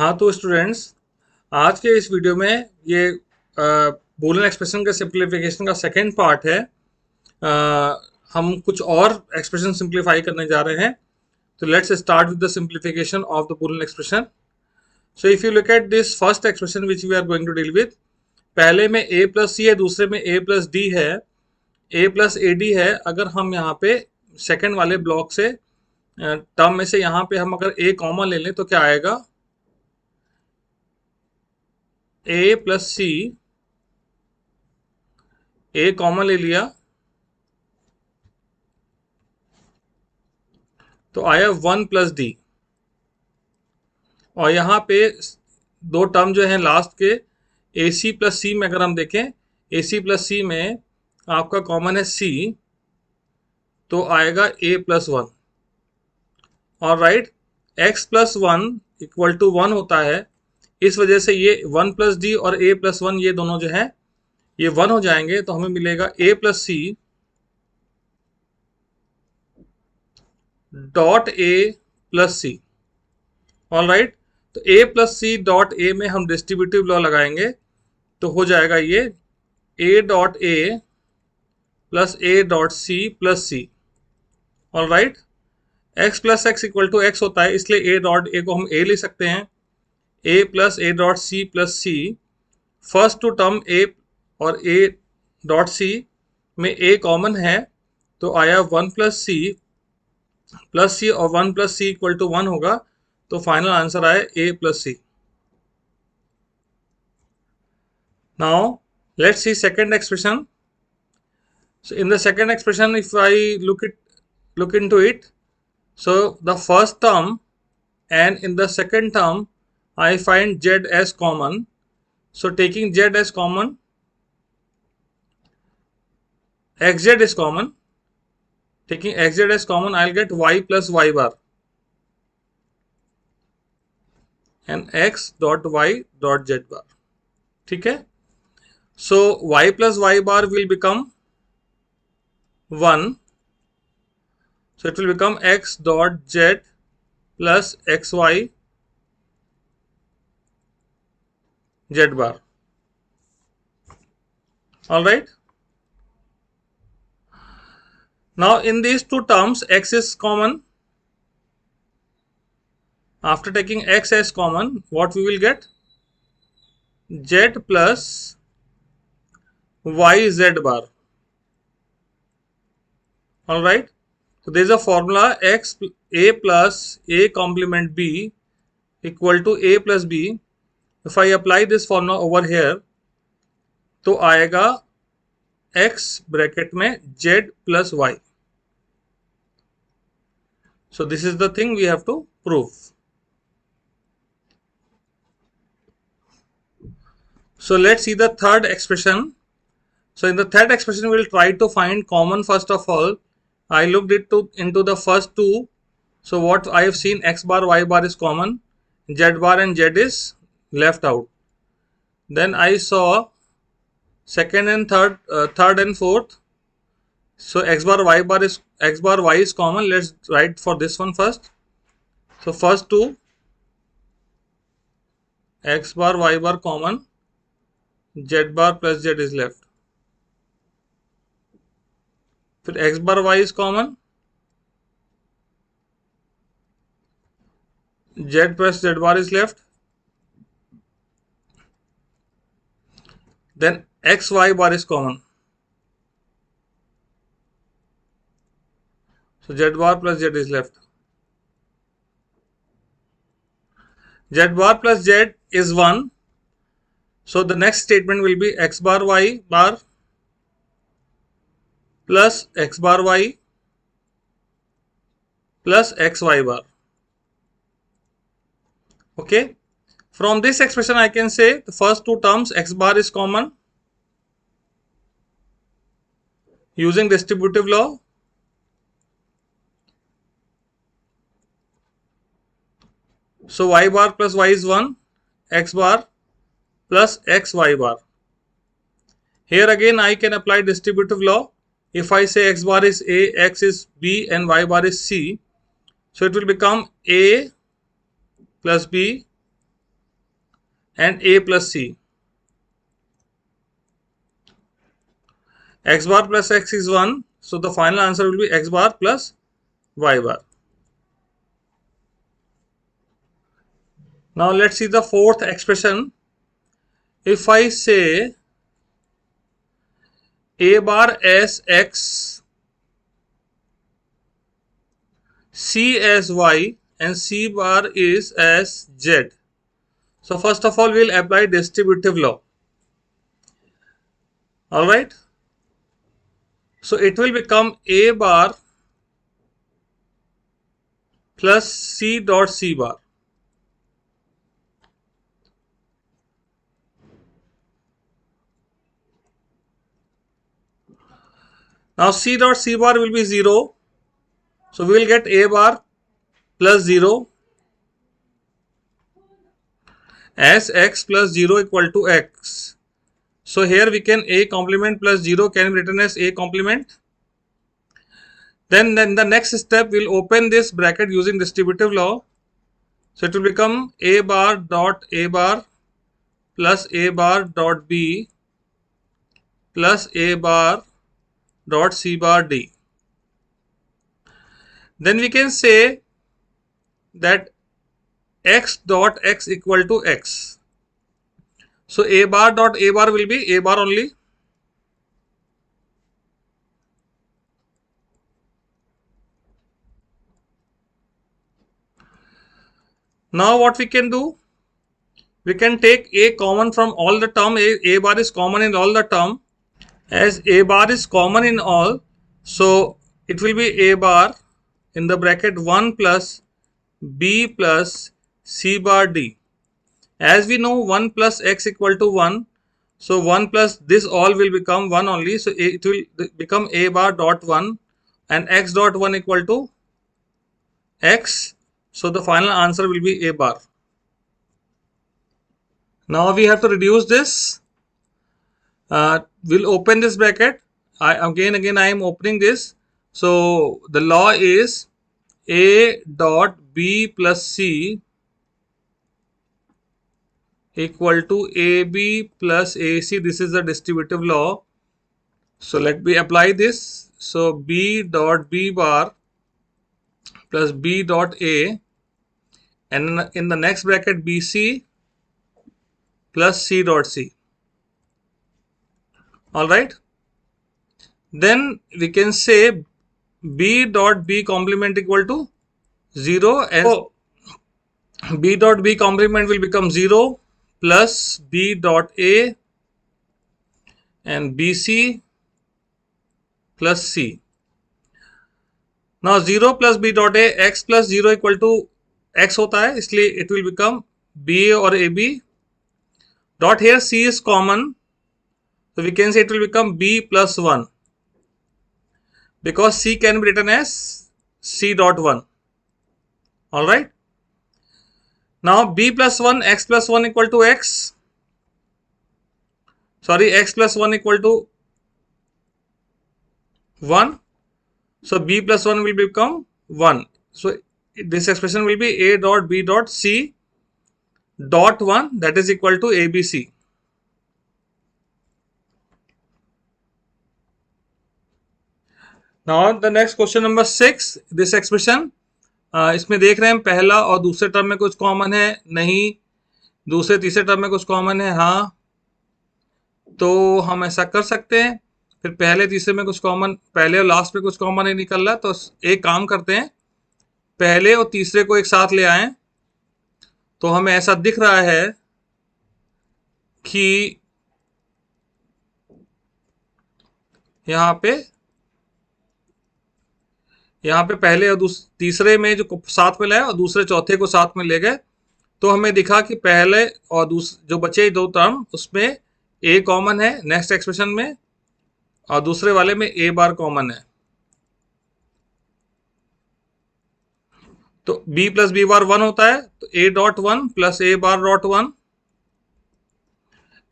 हाँ तो स्टूडेंट्स, आज के इस वीडियो में ये बूलियन एक्सप्रेशन के सिंप्लीफिकेशन का सेकेंड पार्ट है। हम कुछ और एक्सप्रेशन सिंप्लीफाई करने जा रहे हैं। तो let's start with the simplification of the Boolean expression. So if you look at this first expression which we are going to deal with, पहले में a प्लस सी है, दूसरे में a प्लस डी है, a प्लस ए डी है। अगर हम यहाँ पे सेकेंड वाले ब्लॉक से टर्म में से यहाँ पे हम अगर a कॉमन ले लें तो क्या आएगा? a plus C, a common ले लिया तो आया 1 प्लस डी। और यहाँ पे दो टर्म जो हैं लास्ट के, ए सी प्लस सी में अगर हम देखें, ए सी प्लस सी में आपका कॉमन है सी, तो आएगा ए प्लस वन। और right, X plus one equal to one होता है, इस वजह से ये 1 प्लस डी और ए प्लस वन ये दोनों जो है ये 1 हो जाएंगे। तो हमें मिलेगा A plus C dot A plus C. All right, तो ए प्लस सी डॉट ए में हम डिस्ट्रीब्यूटिव लॉ लगाएंगे तो हो जाएगा ये A dot A plus A dot C plus C. All right, X plus X equal to X होता है, इसलिए ए डॉट ए को हम ए ले सकते हैं, A plus A dot C plus C. First two term A और ए डॉट सी में ए कॉमन है तो आया 1 प्लस सी और 1 प्लस सी इक्वल टू 1 होगा। तो फाइनल आंसर आया A plus C. Now let's see second expression. So in the second expression, if I look into it, so the first term and in the second term I find z as common. So taking z as common, xz is common. Taking xz as common, I'll get y plus y bar and x dot y dot z bar. ठीक है, so y plus y bar will become 1. So it will become x dot z plus xy z bar. All right. Now in these two terms x is common. After taking x as common, what we will get? Z plus y z bar. All right. So there is a formula x a plus a complement b equal to a plus b. If I apply this formula over here, तो आएगा x bracket में z plus y. So this is the thing we have to prove. So let's see the third expression. So in the third expression, we will try to find common first of all. I looked into the first two. So what I have seen, x bar y bar is common, z bar and z is left out. Then I saw second and third and fourth. So x bar y is common. Let's write for this one first. So first two, x bar y bar common, z bar plus z is left. फिर x bar y is common, z plus z bar is left. Then x y bar is common, so z bar plus z is left. Z bar plus z is 1, so the next statement will be x bar y bar plus x bar y plus xy bar. Okay, from this expression I can say the first two terms x bar is common using distributive law. So y bar plus y is 1, x bar plus xy bar. Here again I can apply distributive law. If I say x bar is a, x is b and y bar is c, so it will become a plus b and a plus c. X bar plus x is 1, so the final answer will be x bar plus y bar. Now let's see the fourth expression. If I say a bar as x, c as y, and c bar is as z. So first of all, we'll apply distributive law. Alright. So it will become a bar plus c dot c bar. Now c dot c bar will be 0. So we will get a bar plus 0 as x plus 0 equal to x. So here we can a complement plus 0 can be written as a complement. Then the next step we'll open this bracket using distributive law. So it will become a bar dot a bar plus a bar dot b plus a bar dot c bar d. Then we can say that x dot x equal to x. So a bar dot a bar will be a bar only. Now what we can do? We can take a common from all the term. A bar is common in all the term. As a bar is common in all, so it will be a bar in the bracket 1 plus b plus c bar d. As we know 1 plus x equal to 1, so 1 plus this all will become 1 only, so it will become a bar dot 1 and x dot 1 equal to x, so the final answer will be a bar. Now we have to reduce this. We'll open this bracket. Again I am opening this. So the law is a dot b plus c equal to ab plus ac. This is the distributive law. So let me apply this. So b dot b bar plus b dot a, and in the next bracket bc plus c dot c. Alright. Then we can say b dot b complement equal to 0, and so b dot b complement will become 0 plus b dot a and bc plus c. Now 0 plus b dot a, x plus 0 equal to x होता है, इसलिए it will become ba or ab. Dot here c is common, so we can say it will become b plus 1, because c can be written as c dot 1. Alright. Now b plus 1, x plus 1 equal to x. Sorry, x plus 1 equal to 1. So b plus 1 will become 1. So this expression will be a dot b dot c dot 1, that is equal to abc. Now the next question number 6, this expression. इसमें देख रहे हैं पहला और दूसरे term में कुछ common है, नहीं, दूसरे तीसरे टर्म में कुछ कॉमन है, हाँ, तो हम ऐसा कर सकते हैं. फिर पहले तीसरे में कुछ कॉमन, पहले और लास्ट में कुछ कॉमन नहीं निकल रहा, तो एक काम करते हैं, पहले और तीसरे को एक साथ ले आएं. तो हमें ऐसा दिख रहा है कि यहाँ पे पहले और तीसरे में जो साथ में लाए और दूसरे चौथे को साथ में ले गए, तो हमें दिखा कि पहले और जो बचे दो टर्म उसमें a कॉमन है नेक्स्ट एक्सप्रेशन में, और दूसरे वाले में a बार कॉमन है. तो b प्लस b बार 1 होता है, तो a dot 1 plus a bar dot 1,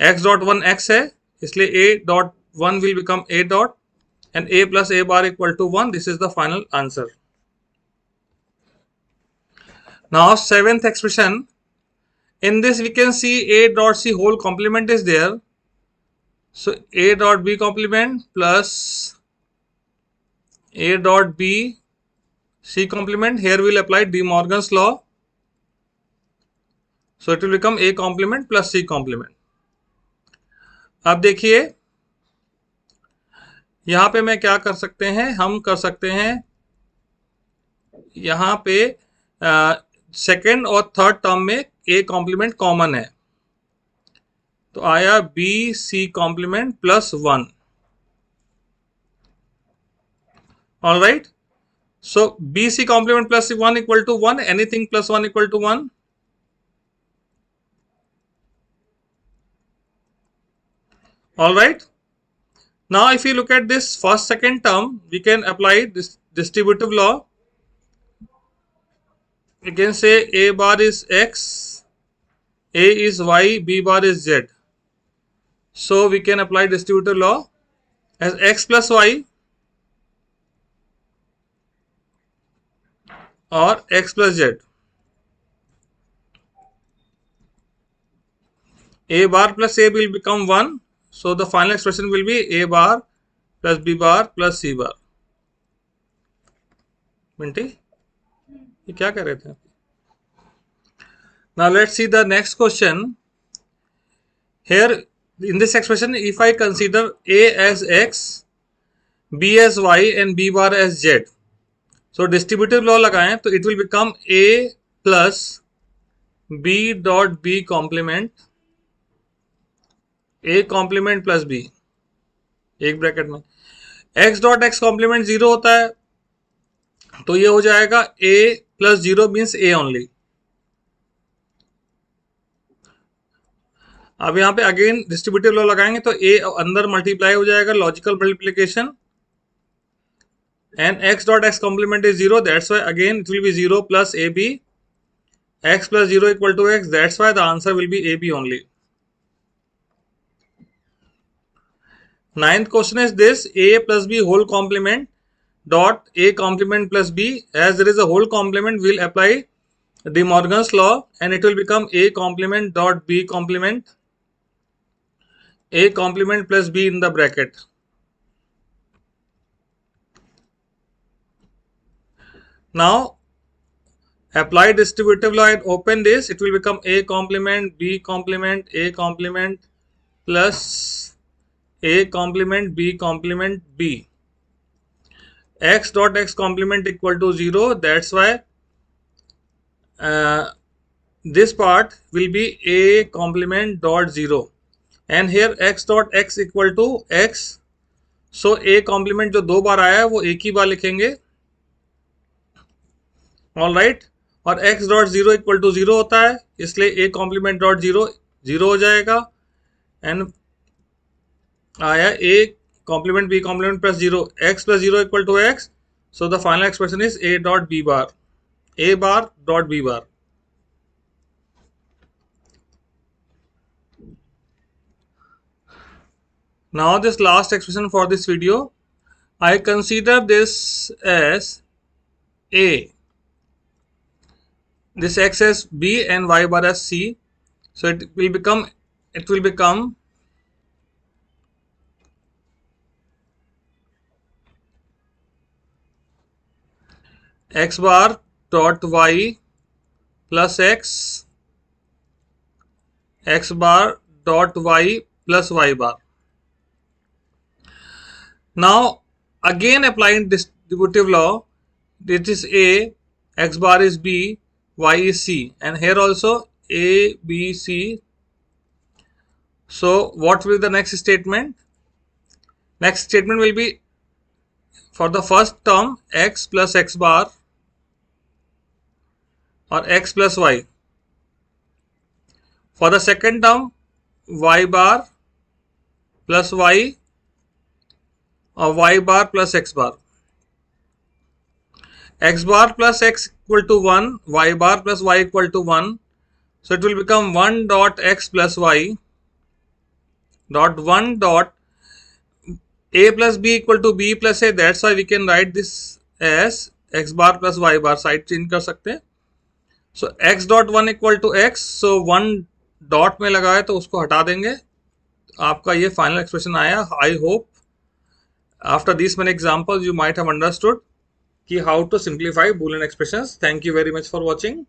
x dot 1 x है, इसलिए a dot 1 will become a dot and a plus a bar equal to 1. This is the final answer. Now seventh expression. In this we can see A dot C whole complement is there. So A dot B complement plus A dot B C complement. Here we will apply De Morgan's law. So it will become A complement plus C complement. अब देखिए यहाँ पे मैं क्या कर सकते हैं, हम कर सकते हैं यहाँ पे सेकेंड और थर्ड टर्म में A कॉम्प्लीमेंट कॉमन है, तो आया B C complement plus 1. All right, so B C complement plus 1 equal to 1, anything plus 1 equal to 1. All right. Now, if you look at this first second term, we can apply this distributive law. We can say A bar is X, A is Y, B bar is Z. So we can apply distributive law as X plus Y or X plus Z. A bar plus A will become 1. So the final expression will be A bar plus B bar plus C bar. Minty, ये क्या कर रहे थे? Now let's see the next question. Here in this expression, if I consider A as X, B as Y and B bar as Z, so distributive law लगाएं तो it will become A plus B dot B complement, A complement plus B एक bracket में. X dot X complement 0 होता है, तो ये हो जाएगा A plus 0 means A only. अब यहाँ पे अगेन डिस्ट्रीब्यूटिव लॉ लगाएंगे तो A अंदर मल्टीप्लाई हो जाएगा, logical multiplication, and X dot X complement is 0, that's why again it will be 0 plus AB. X plus 0 equal to X, that's why the answer will be AB only. Ninth question is this: A plus B whole complement dot A complement plus B. As there is a whole complement, we'll apply De Morgan's law and it will become A complement dot B complement, A complement plus B in the bracket. Now apply distributive law and open this. It will become A complement B complement A complement plus A complement B complement B. X dot X complement equal to 0. That's why this part will be A complement dot 0. And here X dot X equal to X. So A complement जो दो बार आया है वो एक ही बार लिखेंगे. All right. और X dot 0 equal to 0 होता है, इसलिए A complement dot 0 0 हो जाएगा. And आया A complement B complement plus 0, X plus 0 equal to X. So the final expression is A dot B bar, A bar dot B bar. Now this last expression for this video, I consider this as A, this X as B and Y bar as C. So it will become X bar dot Y plus X, X bar dot Y plus Y bar. Now again applying distributive law, this is A, X bar is B, Y is C, and here also A, B, C. So what will be the next statement? Next statement will be for the first term X plus X bar or X plus Y. For the second term Y bar plus Y or Y bar plus X bar. X bar plus X equal to 1, Y bar plus Y equal to 1. So it will become 1 dot X plus Y dot 1 dot A plus B equal to B plus A. That's why we can write this as X bar plus Y bar. Side change कर सकते हैं. So x dot 1 equal to X, so 1 dot में लगा है तो उसको हटा देंगे, आपका ये फाइनल एक्सप्रेशन आया. I hope after this many examples you might have understood कि how to simplify Boolean expressions. Thank you very much for watching.